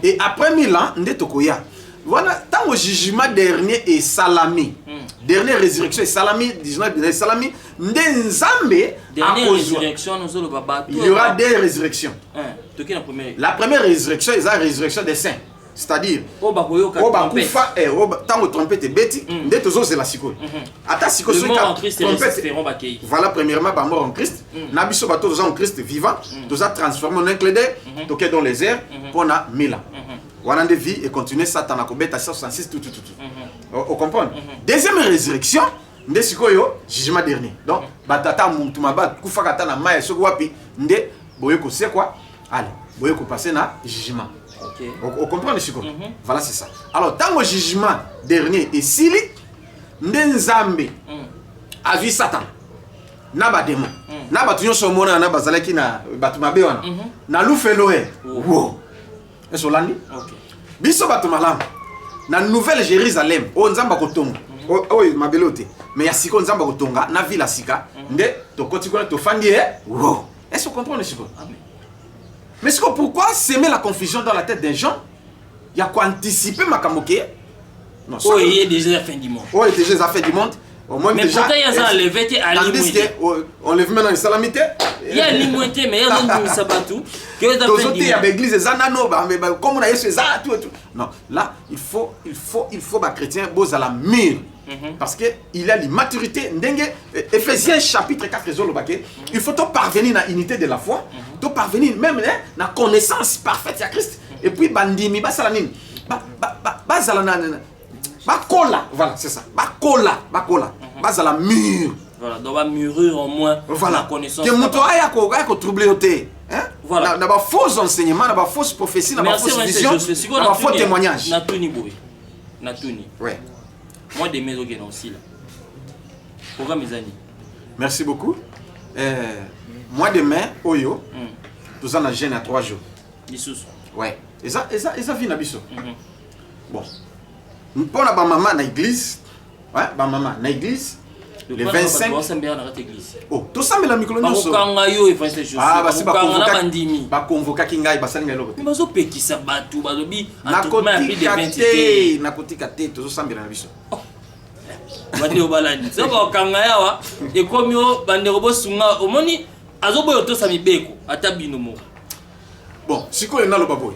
Et après 1000 ans, nde tokoya. Voilà, tant au jugement dernier et salami. Dernière résurrection et salami, 19 salami, nde nzambe
dernière résurrection nous le baba.
Il y aura des résurrections. La première résurrection, c'est la résurrection des saints. C'est-à-dire, bakufa et tant au trompette beti, nde tozo c'est la siko. Ata siko so trompette. Voilà premièrement par mort en Christ. Na biso bato toza en Christ vivant, toza transformé en un clé d'air, toqué dans les airs pour na 1000 ans. Voilà de vie et continuer Satan à kobeta 66 tout. Vous comprenez? Deuxième résurrection, nde siko yo jugement dernier. Donc batata mutumaba kufa kata na maya soko wapi nde boyeko c'est quoi? Allez, boyeko passer na jugement.
Okay.
Vous comprenez ce que voilà c'est ça. Alors dans le jugement dernier et sili nzambe a vu Satan na ba démon na ba tunyo somona na bazalaki na batu mabe wana na lufelo wow eso landi
OK
biso batu malam na Nouvelle Jérusalem o nzamba kotonga o mabelote mais ya siko nzamba kotonga na ville sika nde to koti ko to fandi wow est-ce que vous comprenez ce que amen. Mais pourquoi s'aimer la confusion dans la tête des gens? Il y a quoi anticiper ma kamoké?
Non, oh, il y a déjà la fin du monde.
Oh, il y a déjà la fin du monde. Au moins
mais
déjà.
Pourquoi il y a ça enlevé à l'imoité?
On lève maintenant les salamités.
Il y a l'imoité, mais il y a un sabatou. Il
y a l'église, comme on a eu ce tout. Non, là, il faut les chrétiens, beaux à la mire. Parce qu'il y a l'immaturité. Ephésiens chapitre 4, il faut parvenir à l'unité de la foi, parvenir même à la connaissance parfaite de Christ. Et puis, bandimi, basalanine, bakola, voilà, c'est ça, bakola, basala mur.
Voilà, donc va mûrir au moins
la
connaissance.
Que moto aya ko troubler oté. Hein? Voilà. Na ba faux enseignement, na ba fausse prophétie, na ba fausse vision, na ba faux témoignage.
Natuni boy. Natuni.
Ouais.
Moi des maisons qui sont aussi là. Pourquoi mes amis?
Merci beaucoup. mois de mai, oyo, tous en a gêné à 3 jours. Ouais. Et ça vient à biso. Bon. Pour la maman na église, ouais, maman na église, le 25. Oh, tout ça mais la micro non so. Ah, bah c'est pas convoqué. Ba convoqué kingai ba salinga loko.
Mais bazo pekisa batu balobi
na koti kate tout ça mais na biso.
Bandi obalani. So ba kanga yawa e komi o bande robo sunga omoni azoboyo to sa mibeko ata binomo.
Bon, sikoyo na lo baboy.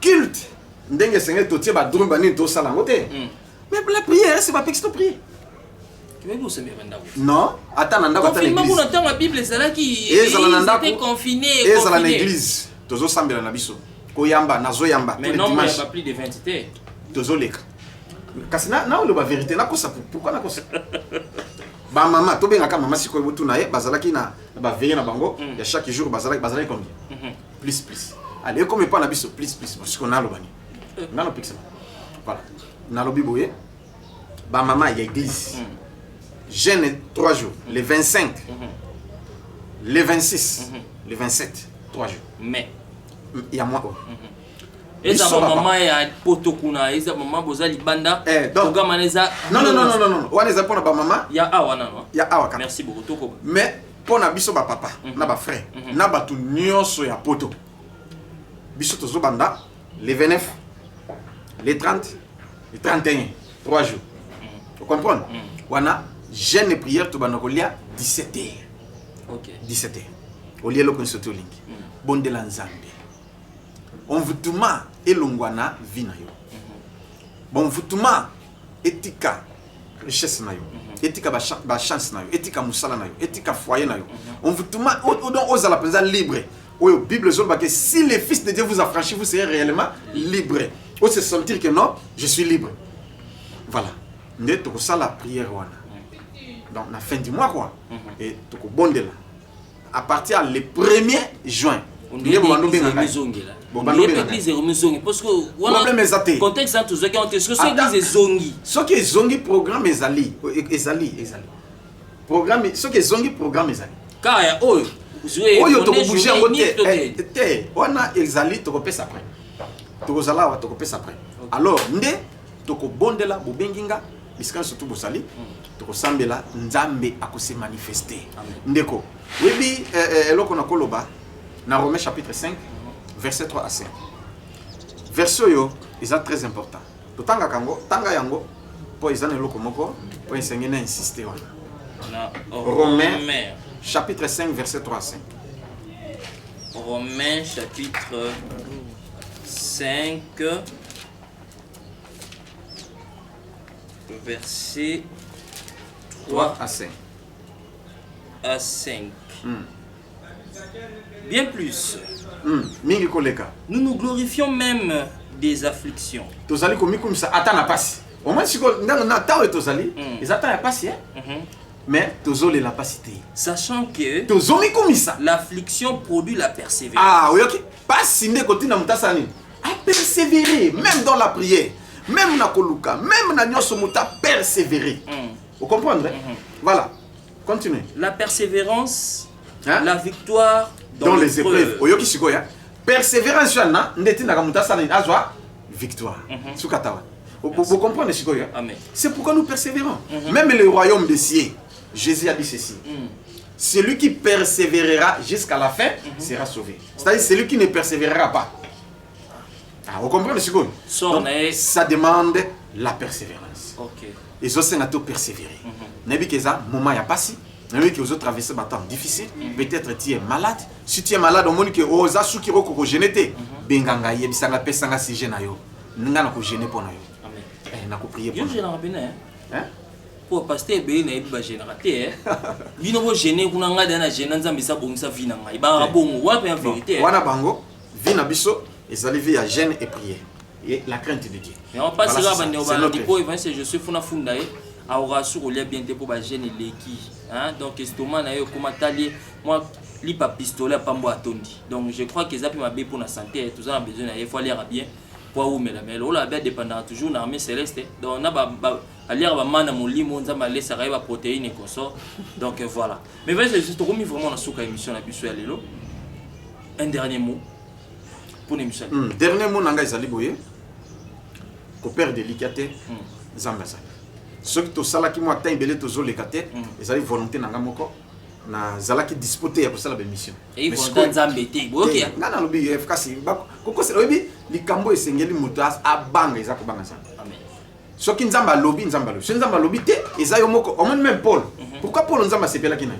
Culte. Ndenge senge to tie ba drumba ni to sala ngote. Mais la prière c'est pas texte prier. Non, attends, on a pas l'église.
La Bible, c'est là qui était confiné.
Et c'est l'église. Tozo sambela na biso. Koyamba, nazo yamba.
Mais non, il n'y a pas plus de 20.
Tozo leka. Kasi na le ba vérité na kosa pourquoi na kosa. Ba maman, to benga ka maman sikoy botu na ye, bazalaki na ba veiller na bango, ya chaque jour bazalaki combien? Plus. Allez, comme pas na biso plus parce qu'on a le bani. Na no pixel. Voilà. Na lobi boye. Ba maman ya église. Jeûne 3 jours, les 25, les 26, les 27, 3 jours.
Mais
il y a moi.
Et ça maman ya potokuna, et ça maman boza libanda. Programme neza.
Non. On est pour na maman.
Ya awa non.
Ya awa.
Merci beaucoup toko.
Mais pour na biso ba papa, na ba frère, na ba tu nyonso ya poto. Biso tozo banda les 29, les 30, les 31, 3 jours. Vous comprenez? Wana jeûne et prière to banakolia 17h.
OK.
17h. Au lieu lo konsoto link. Bonde la nzambe. On vutuma elongwana vina yo. Bon vutuma etika richesse na yo. Etika ba chance na yo, etika musala na yo, etika foyer na yo. On vutuma odon ozala présent libre. Oyo Bible zolba que si le fils de Dieu vous a franchi, vous serez réellement libre. Ou se sentir que non, je suis libre. Voilà. Ndé to ça la prière wana. Donc, la fin du mois, quoi. Et tu as bon de là. À partir du 1er juin.
On dit l'église est remise. Parce que le contexte est tout ce qui est l'église est zongi.
Ce qui est zongi, programme est ali. Programme, ce qui est zongi, programme est ali.
Car il y a oh,
tu peux bouger en côté. On a exali, tu peux faire ça après. Tu peux faire ça après. Alors, ndé, tu peux bon de là, bobenginga, biskan surtout bosali. Sambela nzambe akose manifester ndeko webi eloko na koloba na Romains chapitre 5 verset 3 à 5 verset yo est très important totanga kango tanga yango po ezana eloko moko po esengena insister wana Romains chapitre 5 verset 3 à 5
Romains chapitre 5 verset
3 à 5.
Bien plus.
Nous
nous glorifions même des afflictions.
Mais la capacité.
Sachant que l'affliction produit la persévérance.
Ah oui, ok. Pas si à persévérer, même dans la prière, même na koluka, même na nyosomuta persévérer. Vous comprenez? Voilà. Continuez.
La persévérance, la victoire
dans les épreuves. Oyoki sikoya. Persévérance yana ndeti na kamuta sana azwa victoire. Sukatawa. Vous comprenez sikoya?
Amen.
C'est pourquoi nous persévérons. Même le royaume des cieux, Jésus a dit ceci. Celui qui persévérera jusqu'à la fin sera sauvé. C'est-à-dire celui qui ne persévérera pas. Ah, vous comprenez sikoya? Donc, ça demande la persévérance.
OK.
Et ça, c'est tout persévérer. N'est-ce que ça, moment y a passé. N'est-ce que vous avez traversé un temps difficile. Peut-être tu es malade. Si tu es malade, on dit que oh, ça sous qui roko génété. Benganga y bisanga pesanga si gêna yo. N'anga ko gêner pour na yo. Amen. Na ko prier pour.
Yo gêna bena hein? Pour pasteur be na ba gêna raté hein. Bino bo gêner kuna ngada na gêna nzambe sa bongisa vie na ngai. Ba bongo wa en vérité.
Wana bango, vie na biso, ezali vie à gêne et prière. Et la crainte de Dieu.
Mais on passe là bande au bande pour évancer je suis funa funda e aura sur le bien pour ba gêne leki hein donc estomac na yo comment talier moi lipa pistolet pambo atondi. Donc je crois que ça peut m'a pour la santé tout ça a besoin il faut aller bien poids ou mais là dépendant toujours de l'armée céleste. Donc on a allier ba mana molimo nzamba laisser ba protéines et consort. Donc voilà. Mais vas-y, je te remets vraiment dans cette émission la biso ya lelo. Un dernier mot pour l'émission.
Dernier mot nanga ezali boye. Ko perdre délicaté nzamba ça. Ce que to sala ki mo ata imbele to zo lekate ezali volonté nanga moko. Na zalaki disputé ya kosala ba mission.
Et ils vont nzambe te. OK.
Ngana lobi efkasi koko se lobi likambo esengeli mutas abanga eza ko banga ça.
Amen.
Soki nzamba lobi nzamba lobi. Ce nzamba lobi te eza yo moko au même Paul. Pourquoi Paul nzamba sepela kina?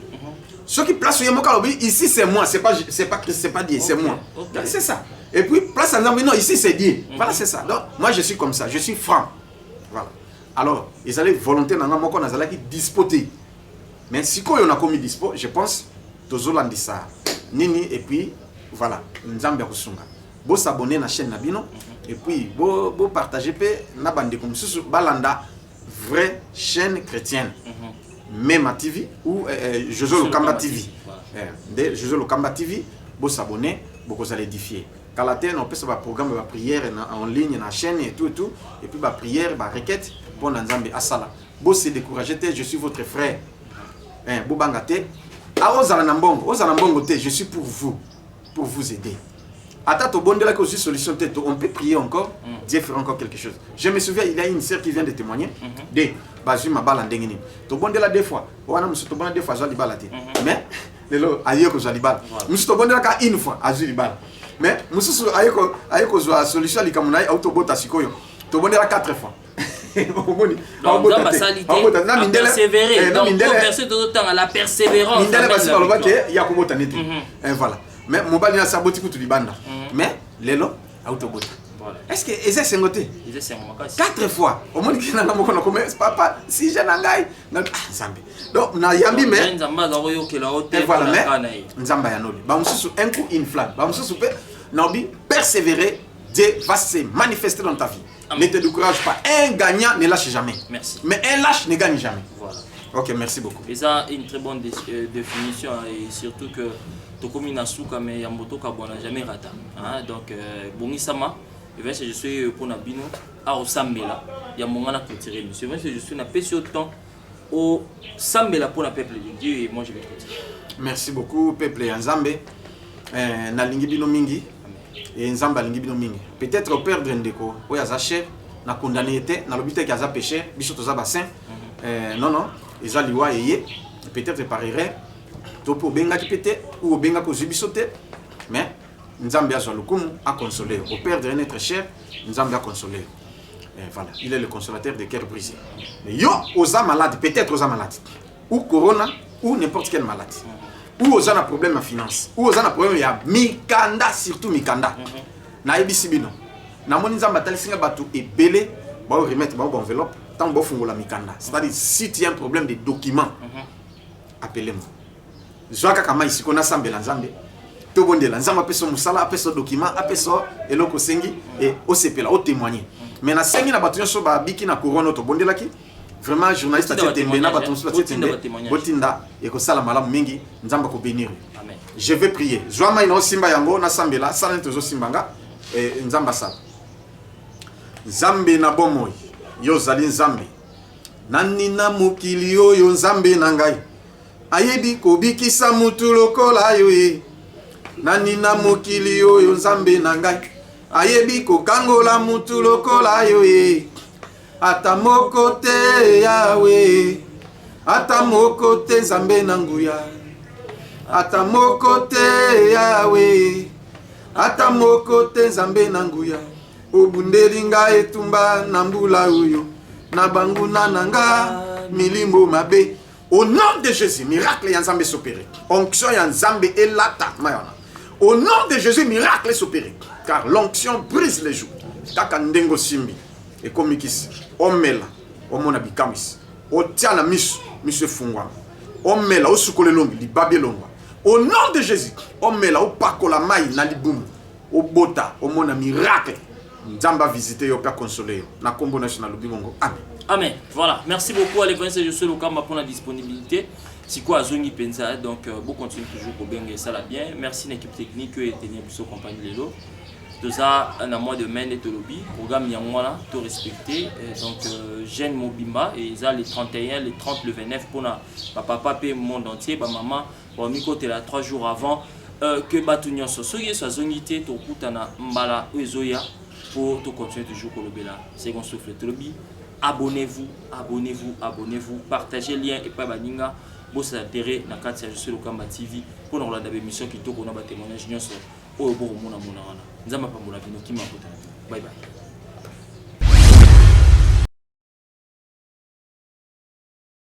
Soki place yo moko lobi ici c'est moi, c'est pas Christ, c'est pas Dieu, c'est moi. C'est ça. Et puis place nzamba non ici c'est Dieu. Voilà c'est ça. Donc moi je suis comme ça, je suis franc. Voilà. Alors, ils allaient volonté nanga moko na zalaki disputé. Mais si on a commis dispo, je pense tozolandisa nini et puis voilà, nzambe kusunga. Bo s'abonner na chaîne Nabino et puis bo partager pe na bande comme susu balanda vraie chaîne chrétienne. Mema TV ou Jojo Lokamba TV. Jojo Lokamba TV, bo s'abonner, bo ko édifier. Kalaten on peut se programme ba prière en ligne na chaîne et tout et puis ba prière, ba requête pour nzambe asala. Bo se décourager, je suis votre frère. Bobangate, je suis pour vous aider. Attends, aussi solution tête, on peut prier encore, Dieu fera encore quelque chose. Je me souviens, il y a une sœur qui vient de témoigner de Bazu ma balle en dengini. To bondela deux fois, wana musu to bondela deux fois zali balate. Mais lelo ayeko zali bal. Musu to bondela ka une fois azuli bal. Mais musu ayeko zo solution likamunai autobota sikoyo. To bondela 4 fois.
Donc, dans ma salité, à persévérer. Donc, converser tout autant à la persévérance.
Voilà. Mais mon bal n'a saboti kutu libanda. Mais lelo autobota. Est-ce que eze sengote? 4 fois. Au moins qu'il n'a pas encore commencé. Papa, si j'ai n'angai, nzambe. Donc na yambi mais.
Nzamba za royo ke la hauteur.
Voilà mais. Nzamba ya noli. Ba mususu un coup une flamme. Ba mususu pe nabi persévérer. Dieu va se manifester dans ta vie. Ne te décourage pas. Un gagnant ne lâche jamais.
Merci.
Mais un lâche ne gagne jamais.
Voilà.
Ok, merci beaucoup.
Et ça, une très bonne définition. Et surtout que Tokomi Nasuka, mais Yamboto Kabo n'a jamais raté. Donc, Bongi Sama, je suis pour Nabino, à Osambela. Yamongana clôturer, monsieur. Je suis na pêche autant au Sambela pour le peuple de Dieu et moi je vais clôturer.
Merci beaucoup, peuple Yanzambe. Na lingi bino mingi. Et nzamba lingi bino mingi. Peut-être perdre ndeko oya za cher na condamné était na lobité kaza péché biso toza bassin non eza liwa yeye peut-être parerait to po benga ki pété ou benga ko zubisoté mais nzamba azwa lokumu a consoler au perdre notre cher nzamba a consoler. Voilà, il est le consolateur des cœurs brisés. Mais yo oza malade, peut-être oza malade ou corona ou n'importe quelle maladie. Ou aux un problème à finance, ou aux un problème ya mikanda, surtout mikanda. Na ebisi bino. Na moni nzamba talisinga batu ebele, ba remettre ba enveloppe, tant bo fungola mikanda. C'est-à-dire si tu as un problème de documents, appelez-moi. Joaka kama ici kona sambela nzambe. To bondela nzamba peso musala, peso document, peso eloko sengi et o sepela, o témoigner. Mais na sengi na batu nso ba biki na corona to bondela ki. Vraiment journaliste a tembe na baton sur la tembe botinda et ko sala malamu mingi nzamba ko bénir. Amen. Je vais prier. Joama ino simba yango na sambela sala ntozo simbanga et nzamba sa. Nzambe na bomoy yo zali nzambe. Nani na mokili yo nzambe na ngai. Ayebi ko bikisa mutu lokola yo e. Nani na mokili yo nzambe na ngai. Ayebi ko kangola mutu lokola yo e. Ata moko te Yahweh, ata moko te Nzambe na nguya, ata moko te Yahweh, ata moko te Nzambe na nguya. Obundeli ngai etumba na mbula oyo, na banguna nanga milimbo mabe. Au nom de Jésus, miracle ya Nzambe s'opérer. Onction ya Nzambe elata mayana. Au nom de Jésus, miracle s'opérer. Car l'onction brise les joues. Kaka ndengo simbi. Et comme ici, on met là, on m'a bikamis, on tient la miss, monsieur Fungwa, on met là, au soukole longue, li babelongwa. Au nom de Jésus, on met là, au pako la maille, na li boum, au bota, au mon miracle. Nzamba visiter, au père consoler, na combo national, bibongo. Amen.
Amen. Voilà. Merci beaucoup à l'école. Je suis le Kamba pour la disponibilité. Si quoi à Zongi Penza, donc vous continuez toujours pour bien ça là bien. Merci l'équipe technique et tenir sur compagnie Lelo. Tout ça, un mois de mai, de lobby, programme Yangwana, tout respecté. Donc, Jeanne Mobimba, et ça, les 31, les 30, le 29, pour papa et le monde entier, maman, pour me côté là 3 jours avant, que Batunion Sosoye, soit zonité, tout Koutana, Mbala, Uzoya, pour tout continuer toujours pour le Bela. C'est qu'on souffle le lobby. Abonnez-vous, abonnez-vous, abonnez-vous, partagez le lien et pas baninga. Bon, c'est l'intérêt, dans le cadre de sur le Kamba TV, pour nous regarder des émissions qui tournent, on a des témoignages, on a des témoignages, on a des témoignages, on a des témoignages, on a des témoignages, on a des témoignages, on a des témoignages, on a des témoignages, on a des témoignages, on a des témoignages, on a des témoignages, on a des témoignages, on a des témoignages, on a des témoignages, on a des témoignages, on a des témoignages, on a des témoignages,